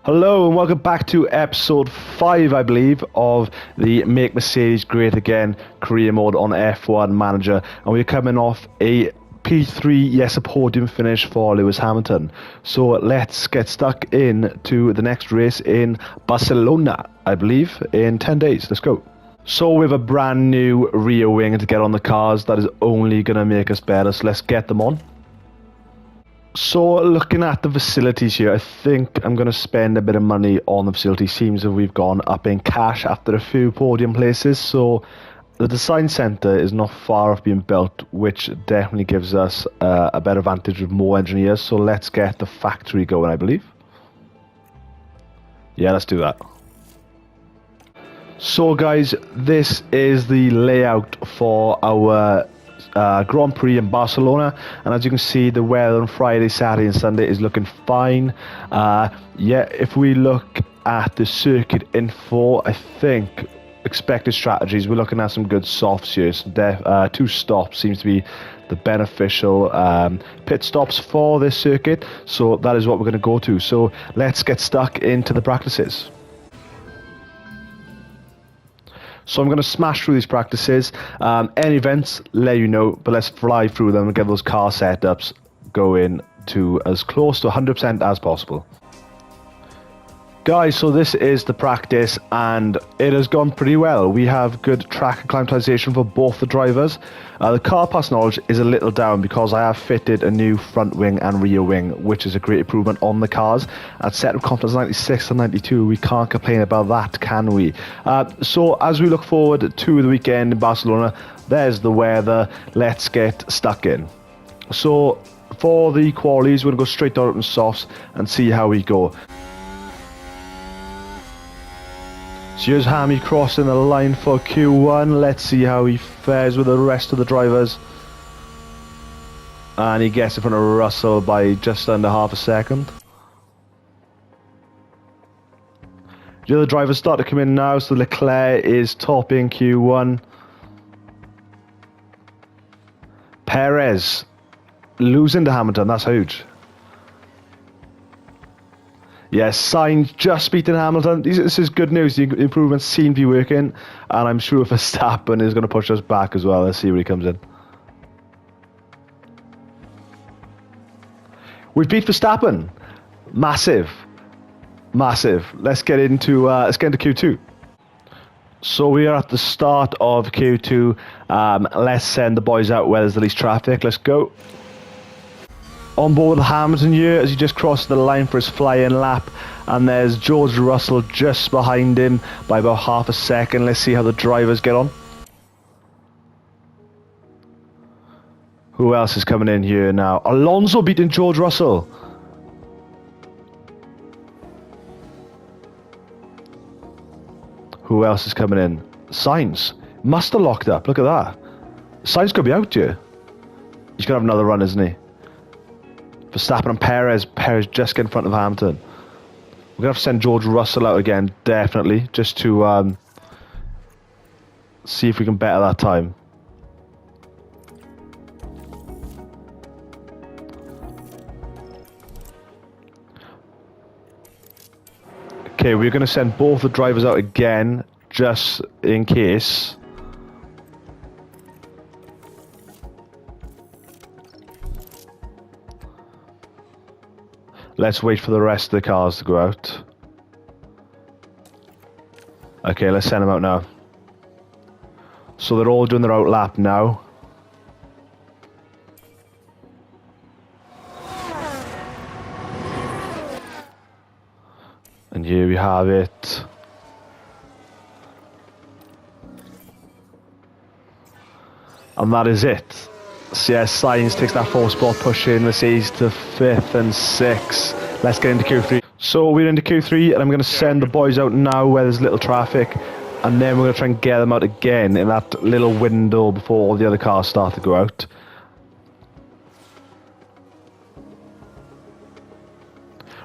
Hello and welcome back to episode 5, I believe, of the Make Mercedes Great Again career mode on F1 Manager. And we're coming off a P3, yes, a podium finish for Lewis Hamilton. So let's get stuck into the next race in Barcelona, I believe, in 10 days. Let's go. So we have a brand new rear wing to get on the cars. That is only going to make us better. So let's get them on. So looking at the facilities here, I think I'm going to spend a bit of money on the facility. Seems that we've gone up in cash after a few podium places. So the design centre is not far off being built, which definitely gives us a better advantage with more engineers. So let's get the factory going, I believe. Yeah, let's do that. So guys, this is the layout for our Grand Prix in Barcelona, and as you can see, the weather on Friday, Saturday and Sunday is looking fine. Yeah, if we look at the circuit info, I think expected strategies, we're looking at some good softs here. So 2 stops seems to be the beneficial pit stops for this circuit, so that is what we're going to go to. So let's get stuck into the practices. So I'm going to smash through these practices. Any events, let you know, but let's fly through them and get those car setups going to as close to 100% as possible. Guys, so this is the practice and it has gone pretty well. We have good track acclimatization for both the drivers. The car pass knowledge is a little down because I have fitted a new front wing and rear wing, which is a great improvement on the cars. At setup confidence 96 and 92, we can't complain about that, can we? So as we look forward to the weekend in Barcelona, there's the weather. Let's get stuck in. So for the qualies, we're going to go straight down in softs and see how we go. So here's Hammy crossing the line for Q1. Let's see how he fares with the rest of the drivers. And he gets in front of Russell by just under half a second. The other drivers start to come in now, so Leclerc is topping Q1. Perez losing to Hamilton, that's huge. Yes, Sainz just beating Hamilton. This is good news. The improvements seem to be working, and I'm sure Verstappen is going to push us back as well. Let's see where he comes in. We've beat Verstappen. Massive. Massive. Let's get into Q2. So we are at the start of Q2. Let's send the boys out where there's the least traffic. Let's go. On board with Hamilton here as he just crossed the line for his fly-in lap, and there's George Russell just behind him by about half a second. Let's see how the drivers get on. Who else is coming in here now? Alonso beating George Russell. Who else is coming in? Sainz must have locked up. Look at that. Sainz could be out here. He's gonna have another run, isn't he? Verstappen and Perez just get in front of Hamilton. We're going to have to send George Russell out again, definitely, just to see if we can better that time. Okay, we're going to send both the drivers out again, just in case. Let's wait for the rest of the cars to go out. Okay, let's send them out now. So they're all doing their out lap now. And here we have it. And that is it. So yeah, Sainz takes that 4th spot, pushing Mercedes to 5th and 6th. Let's get into Q3. So we're into Q3, and I'm going to send the boys out now where there's little traffic, and then we're going to try and get them out again in that little window before all the other cars start to go out.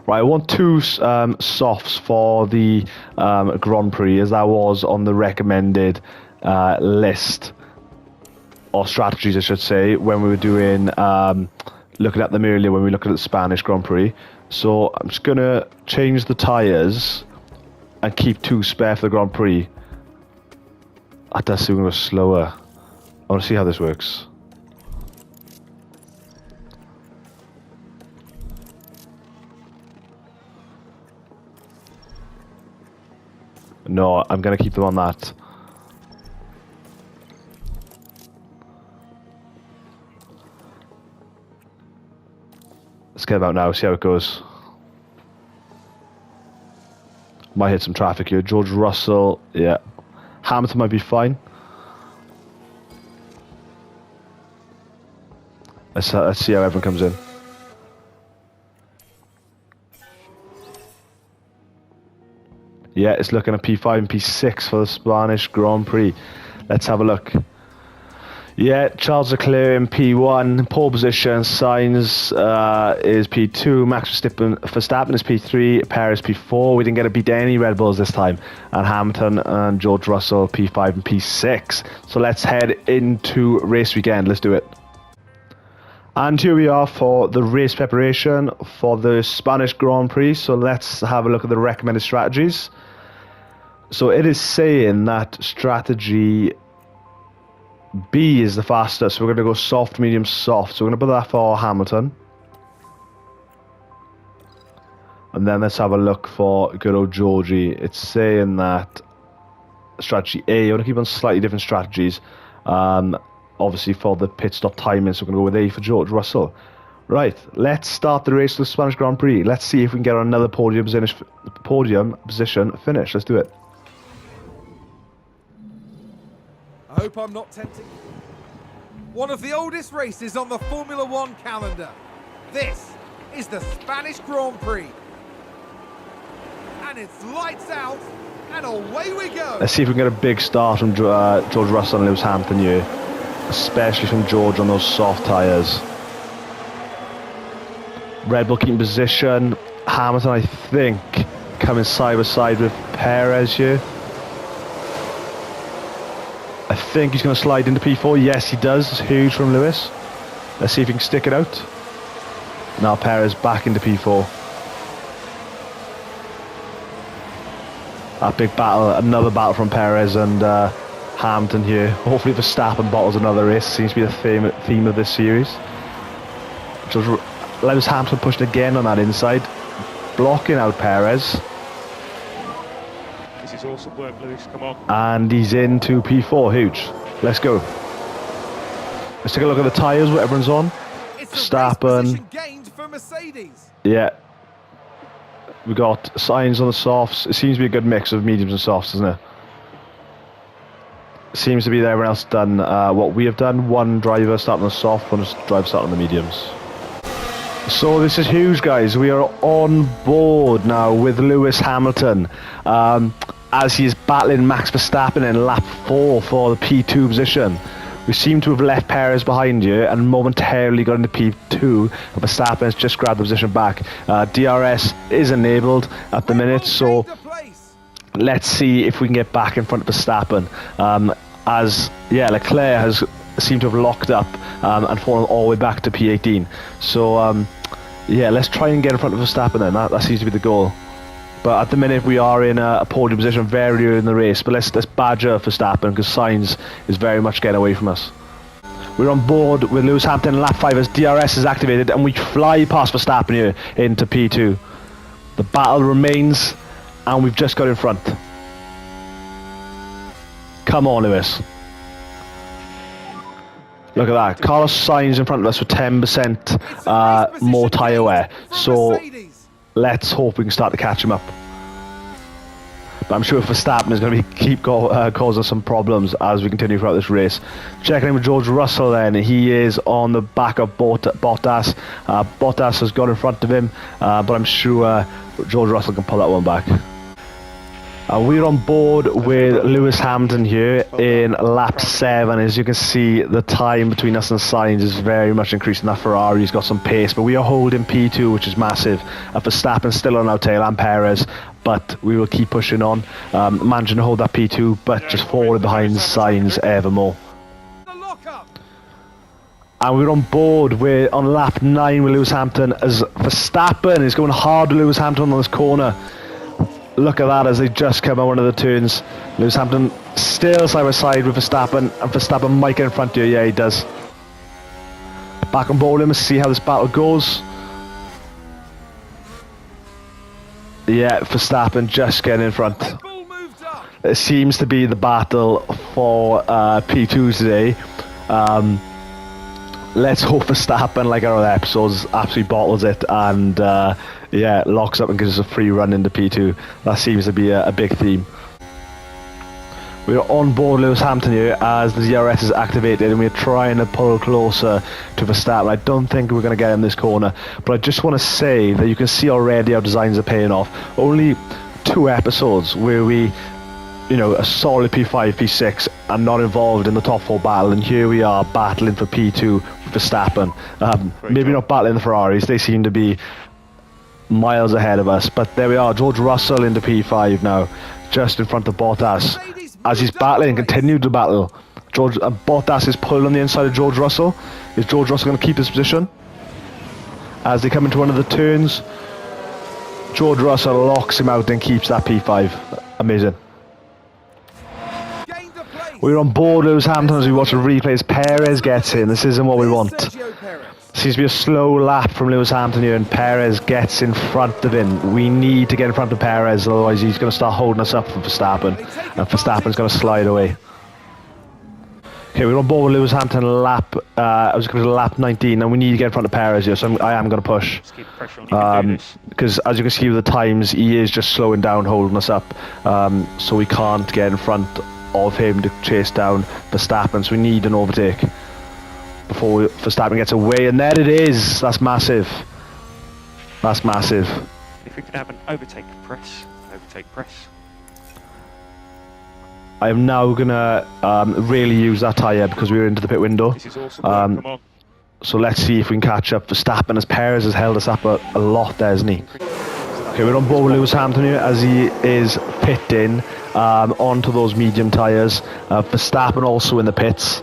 Right, I want 2 softs for the Grand Prix, as that was on the recommended list. Or strategies, I should say, when we were doing looking at them earlier when we looked at the Spanish Grand Prix. So I'm just gonna change the tyres and keep 2 spare for the Grand Prix. That does seem to go slower. I want to see how this works. No, I'm gonna keep them on that. Let's get them out now, see how it goes. Might hit some traffic here. George Russell, yeah. Hamilton might be fine. Let's see how everyone comes in. Yeah, it's looking at P5 and P6 for the Spanish Grand Prix. Let's have a look. Yeah, Charles Leclerc in P1, pole position, Sainz is P2, Max Verstappen is P3, Perez P4. We didn't get to beat any Red Bulls this time. And Hamilton and George Russell P5 and P6. So let's head into race weekend. Let's do it. And here we are for the race preparation for the Spanish Grand Prix. So let's have a look at the recommended strategies. So it is saying that strategy B is the fastest. So we're going to go soft, medium, soft. So we're going to put that for Hamilton. And then let's have a look for good old Georgie. It's saying that strategy A, you want to keep on slightly different strategies. Obviously for the pit stop timing, so we're going to go with A for George Russell. Right, let's start the race for the Spanish Grand Prix. Let's see if we can get another podium position finish. Let's do it. I hope I'm not tempting. One of the oldest races on the Formula One calendar. This is the Spanish Grand Prix. And it's lights out, and away we go. Let's see if we can get a big start from George Russell and Lewis Hamilton here. Especially from George on those soft tyres. Red Bull keeping position. Hamilton, I think, coming side by side with Perez here. I think he's going to slide into P4. Yes, he does. It's huge from Lewis. Let's see if he can stick it out. Now Perez back into P4. That big battle, another battle from Perez and Hamilton here. Hopefully Verstappen bottles another race. Seems to be the theme of this series. Lewis Hamilton pushed again on that inside, blocking out Perez. This is awesome work, Lewis. Come on. And he's into P4. Huge. Let's go. Let's take a look at the tyres. What everyone's on. Verstappen. Gained for Mercedes. Yeah. We got Sainz on the softs. It seems to be a good mix of mediums and softs, doesn't it? Seems to be that everyone else done what we have done. One driver starting on the soft, one driver starting on the mediums. So this is huge, guys. We are on board now with Lewis Hamilton as he is battling Max Verstappen in lap 4 for the P2 position. We seem to have left Perez behind here and momentarily got into P2. And Verstappen has just grabbed the position back. DRS is enabled at the minute, so let's see if we can get back in front of Verstappen. Leclerc has seemed to have locked up and fallen all the way back to P18. So let's try and get in front of Verstappen then. That seems to be the goal. But at the minute we are in a podium position very early in the race. But let's badger Verstappen because Sainz is very much getting away from us. We're on board with Lewis Hamilton in lap 5 as DRS is activated and we fly past Verstappen here into P2. The battle remains and we've just got in front. Come on, Lewis. Look at that. Carlos Sainz in front of us with 10% more tyre wear. So let's hope we can start to catch him up. But I'm sure Verstappen is going to keep causing some problems as we continue throughout this race. Checking in with George Russell then. He is on the back of Bottas. Bottas has got in front of him, but I'm sure George Russell can pull that one back. We're on board with Lewis Hamilton here in lap 7. As you can see, the time between us and Sainz is very much increasing. That Ferrari's got some pace, but we are holding P2, which is massive. Verstappen's still on our tail, and Perez, but we will keep pushing on, managing to hold that P2, but just falling behind Sainz evermore. And we're on board on lap 9 with Lewis Hamilton as Verstappen is going hard with Lewis Hamilton on this corner. Look at that as they just come out one of the turns. Lewis Hamilton still side by side with Verstappen, and Verstappen might get in front of you. Yeah, he does. Back on board him, let's see how this battle goes. Yeah, Verstappen just getting in front. It seems to be the battle for P2 today. Let's hope Verstappen, like our other episodes, absolutely bottles it and yeah, locks up and gives us a free run into P2. That seems to be a big theme. We're on board Lewis Hamilton here as the DRS is activated and we're trying to pull closer to Verstappen. I don't think we're going to get in this corner, but I just want to say that you can see already our designs are paying off. Only 2 episodes where we, you know, a solid P5, P6 and not involved in the top 4 battle, and here we are battling for P2 for Verstappen. Maybe not battling the Ferraris, they seem to be miles ahead of us, but there we are, George Russell into P5 now, just in front of Bottas. As he's battling, continued to battle. Bottas is pulling on the inside of George Russell. Is George Russell going to keep his position? As they come into one of the turns, George Russell locks him out and keeps that P5. Amazing. We're on board Lewis Hamilton as we watch the replays. Perez gets in. This isn't what we want. Seems to be a slow lap from Lewis Hamilton here, and Perez gets in front of him. We need to get in front of Perez, otherwise he's going to start holding us up for Verstappen, and Verstappen's going to slide away. Okay, we're on board with Lewis Hamilton lap. I was going to lap 19, and we need to get in front of Perez here, so I am going to push. Because as you can see with the times, he is just slowing down, holding us up, so we can't get in front of him to chase down Verstappen. So we need an overtake before Verstappen gets away, and there it is. That's massive. That's massive. If we could have an overtake press. I am now gonna really use that tyre because we're into the pit window. This is awesome. Come on. So let's see if we can catch up. Verstappen, as Perez has held us up a lot there, isn't he? Okay, we're on board with Lewis Hamilton here as he is pitting onto those medium tyres. Verstappen also in the pits.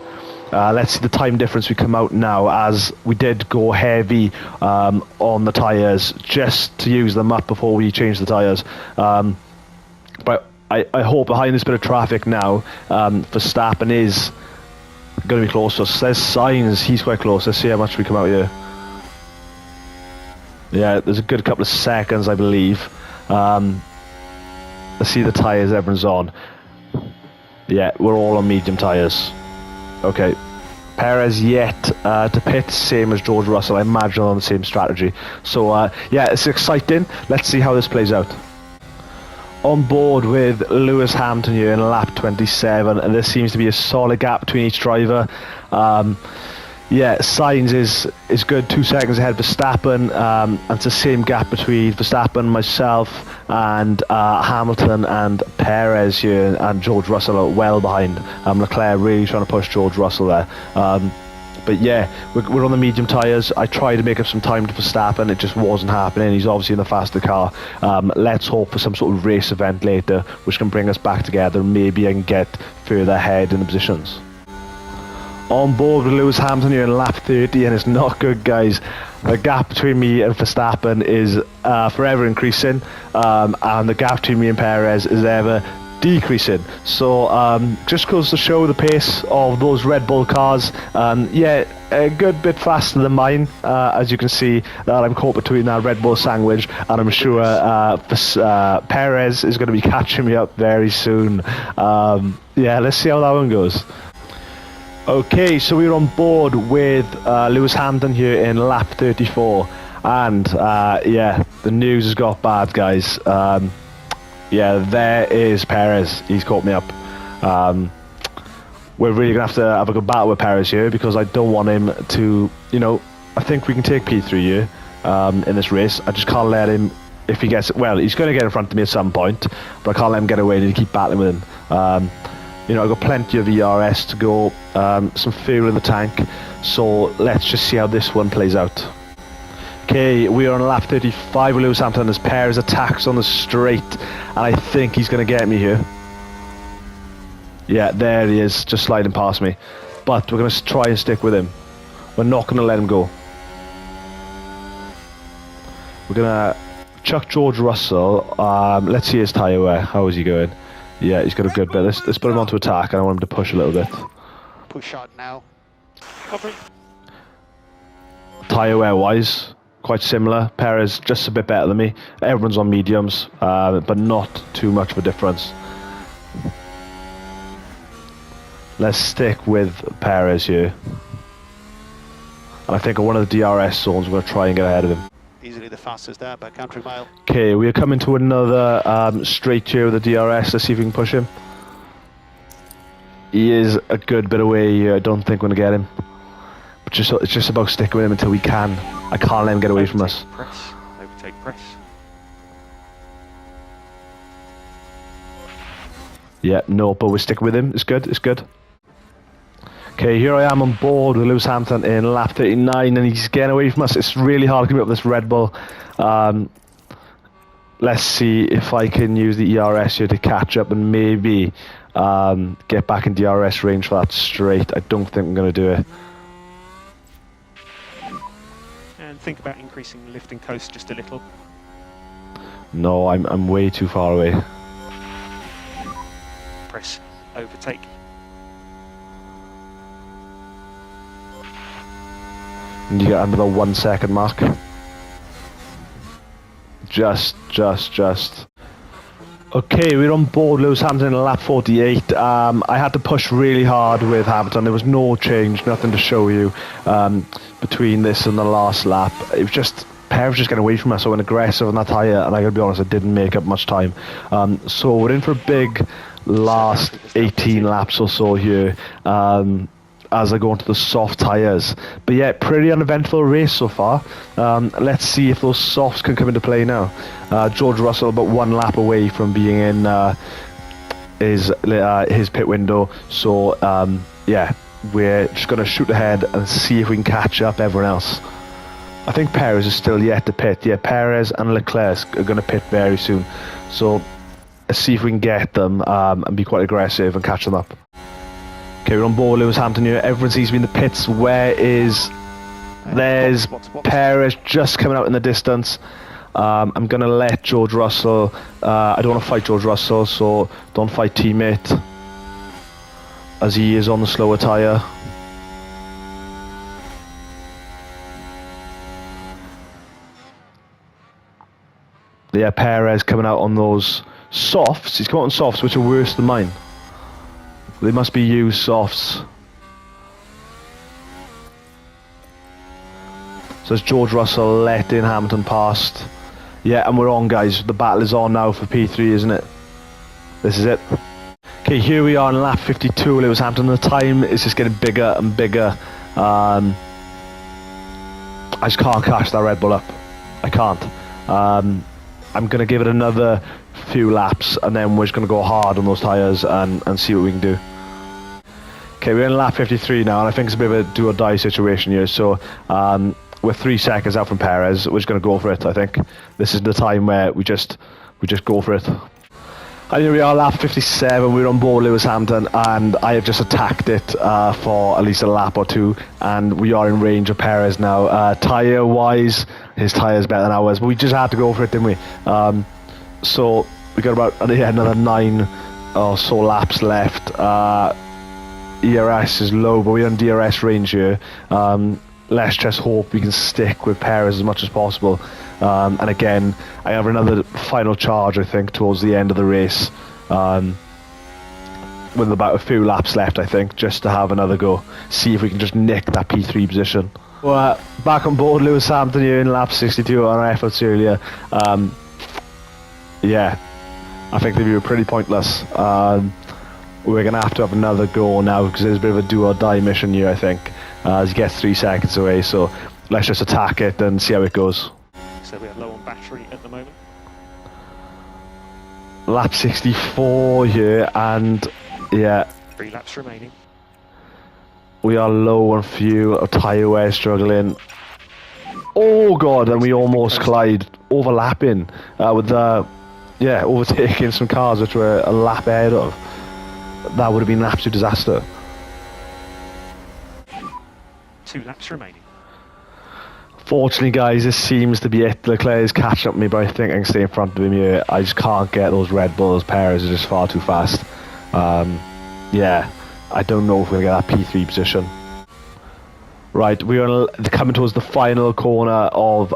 Let's see the time difference we come out now, as we did go heavy on the tyres just to use them up before we change the tyres. But I hope behind this bit of traffic now, Verstappen is going to be close to us. There's signs he's quite close. Let's see how much we come out here. Yeah, there's a good couple of seconds, I believe. Let's see the tyres everyone's on. Yeah, we're all on medium tyres. Okay, Perez yet to pit, same as George Russell. I imagine on the same strategy. So yeah, it's exciting. Let's see how this plays out. On board with Lewis Hamilton here in lap 27, and there seems to be a solid gap between each driver. Yeah, Sainz is good, 2 seconds ahead of Verstappen, and it's the same gap between Verstappen, myself, and Hamilton and Perez here, and George Russell are well behind. Leclerc really trying to push George Russell there. But yeah, we're on the medium tyres. I tried to make up some time to Verstappen, it just wasn't happening. He's obviously in the faster car. Let's hope for some sort of race event later, which can bring us back together. Maybe I can get further ahead in the positions. On board with Lewis Hamilton here in lap 30, and it's not good, guys. The gap between me and Verstappen is forever increasing, and the gap between me and Perez is ever decreasing. So just goes to show the pace of those Red Bull cars. Yeah, a good bit faster than mine, as you can see that I'm caught between that Red Bull sandwich, and I'm sure Perez is going to be catching me up very soon. Yeah, let's see how that one goes. Okay, so we're on board with Lewis Hamilton here in lap 34, and yeah, the news has got bad, guys. Yeah, there is Perez. He's caught me up. We're really going to have a good battle with Perez here, because I don't want him to, you know, I think we can take P3 here in this race. I just can't let him, if he gets, well, he's going to get in front of me at some point, but I can't let him get away. I need to keep battling with him. You know, I've got plenty of ERS to go, some fuel in the tank, so let's just see how this one plays out. Okay, we are on lap 35 with Lewis Hamilton as Perez attacks on the straight, and I think he's going to get me here. Yeah, there he is, just sliding past me. But we're going to try and stick with him. We're not going to let him go. We're going to chuck George Russell. Let's see his tyre wear. How is he going? Yeah, he's got a good bit. Let's put him on to attack, and I want him to push a little bit. Push hard now. Covering. Tyre wear wise, quite similar. Perez just a bit better than me. Everyone's on mediums, but not too much of a difference. Let's stick with Perez here. And I think on one of the DRS zones, we're going to try and get ahead of him. Easily the fastest there by country mile. Okay, we are coming to another straight here with the DRS. Let's see if we can push him. He is a good bit away here. I don't think we're going to get him. But it's just about sticking with him until we can. I can't let him get away from us. Press. Overtake press. Yeah, no, but we're sticking with him. It's good, it's good. Okay, here I am on board with Lewis Hamilton in lap 39, and he's getting away from us. It's really hard to keep up with this Red Bull. Let's see if I can use the ERS here to catch up and maybe get back in DRS range for that straight. I don't think I'm going to do it. And think about increasing the lift and coast just a little. No, I'm way too far away. Press. Overtake. And you get under the 1 second mark. Just. Okay, we're on board Lewis Hamilton in lap 48. I had to push really hard with Hamilton. There was no change, nothing to show you between this and the last lap. It was just, Perez was just getting away from us, so I went aggressive on that tyre, and I gotta be honest, I didn't make up much time. So we're in for a big last 18 laps or so here. As I go into the soft tyres. But yeah, pretty uneventful race so far. Let's see if those softs can come into play now. George Russell about 1 lap away from being in his pit window. So yeah, we're just going to shoot ahead and see if we can catch up everyone else. I think Perez is still yet to pit. Yeah, Perez and Leclerc are going to pit very soon. So let's see if we can get them and be quite aggressive and catch them up. Okay, we're on board Lewis Hamilton here. Everyone seems to be in the pits. There's Perez just coming out in the distance. I'm going to let George Russell, I don't want to fight George Russell, so don't fight teammate, as he is on the slower tyre. Yeah, Perez coming out on those softs. He's coming out on softs, which are worse than mine. They must be used softs. So it's George Russell letting Hamilton past. Yeah, and we're on, guys. The battle is on now for P3, isn't it? This is it. Okay, here we are in lap 52. Lewis Hamilton. The time is just getting bigger and bigger. I just can't catch that Red Bull up. I can't. I'm going to give it another few laps, and then we're just going to go hard on those tyres and see what we can do. Okay, we're in lap 53 now, and I think it's a bit of a do or die situation here. So we're 3 seconds out from Perez. We're just going to go for it. I think this is the time where we just go for it. And here we are, lap 57. We're on board Lewis Hamilton, and I have just attacked it for at least a lap or two, and we are in range of Perez now. Tyre wise, his tyre is better than ours, but we just had to go for it, didn't we? So we got about another 9 or so laps left. ERS is low, but we're on DRS range here. Let's just hope we can stick with Perez as much as possible. And again, I have another final charge, I think, towards the end of the race. With about a few laps left, I think, just to have another go. See if we can just nick that P3 position. Well, back on board Lewis Hamilton here in lap 62 on our efforts earlier. Yeah, I think they were pretty pointless. We're going to have another go now, because there's a bit of a do or die mission here, I think, as he gets 3 seconds away. So let's just attack it and see how it goes. So we are low on battery at the moment. Lap 64 here, and yeah, 3 laps remaining. we are low on fuel. Our tyre wear struggling. Oh god, and we almost collide, overlapping with overtaking some cars which were a lap ahead of. That would have been an absolute disaster. 2 laps remaining. Fortunately, guys, this seems to be it. Leclerc is catching up with me, but I think I can stay in front of him here. I just can't get those Red Bulls. Perez are just far too fast. Yeah, I don't know if we're going to get that P3 position. Right, we're coming towards the final corner of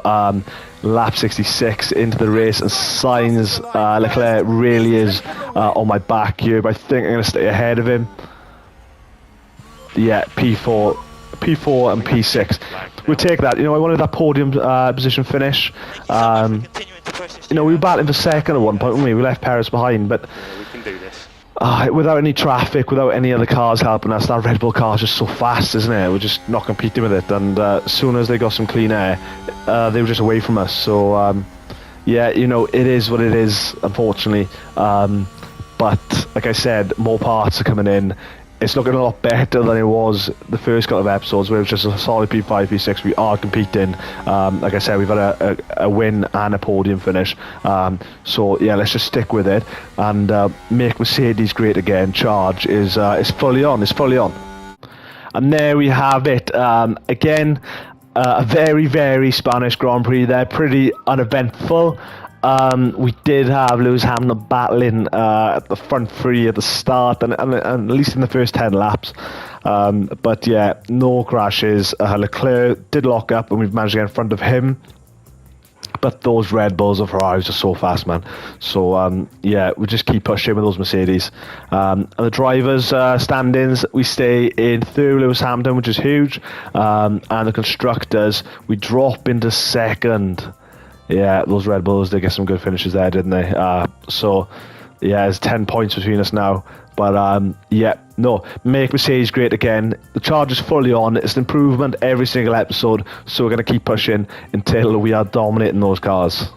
lap 66 into the race, and Sainz, Leclerc really is on my back here, but I think I'm going to stay ahead of him. Yeah, P4 and P6. We'll take that. You know, I wanted that podium position finish. You know, we were battling for second at one point, weren't we? We left Perez behind, but We can do this. without any traffic, without any other cars helping us, that Red Bull car is just so fast, isn't it? We're just not competing with it. And as soon as they got some clean air, they were just away from us. So, yeah, you know, it is what it is, unfortunately. But like I said, more parts are coming in. It's looking a lot better than it was the first couple of episodes, where it was just a solid P5, P6. We are competing. Like I said, we've had a win and a podium finish. So yeah, let's just stick with it and make Mercedes great again. Charge is fully on. It's fully on. And there we have it. Again, a very, very Spanish Grand Prix there. Pretty uneventful. We did have Lewis Hamilton battling at the front three at the start, and at least in the first 10 laps. But yeah, no crashes. Leclerc did lock up, and we've managed to get in front of him. But those Red Bulls and Ferraris are so fast, man. So yeah, we just keep pushing with those Mercedes. And the drivers' standings, we stay in third, Lewis Hamilton, which is huge. And the constructors, we drop into second. Yeah, those Red Bulls did get some good finishes there, didn't they? So, yeah, there's 10 points between us now. But, yeah, no, make Mercedes great again. The charge is fully on. It's an improvement every single episode. So we're going to keep pushing until we are dominating those cars.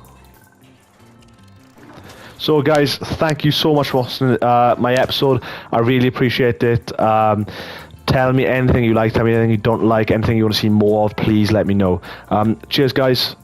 So, guys, thank you so much for watching my episode. I really appreciate it. Tell me anything you like. Tell me anything you don't like. Anything you want to see more of, please let me know. Cheers, guys.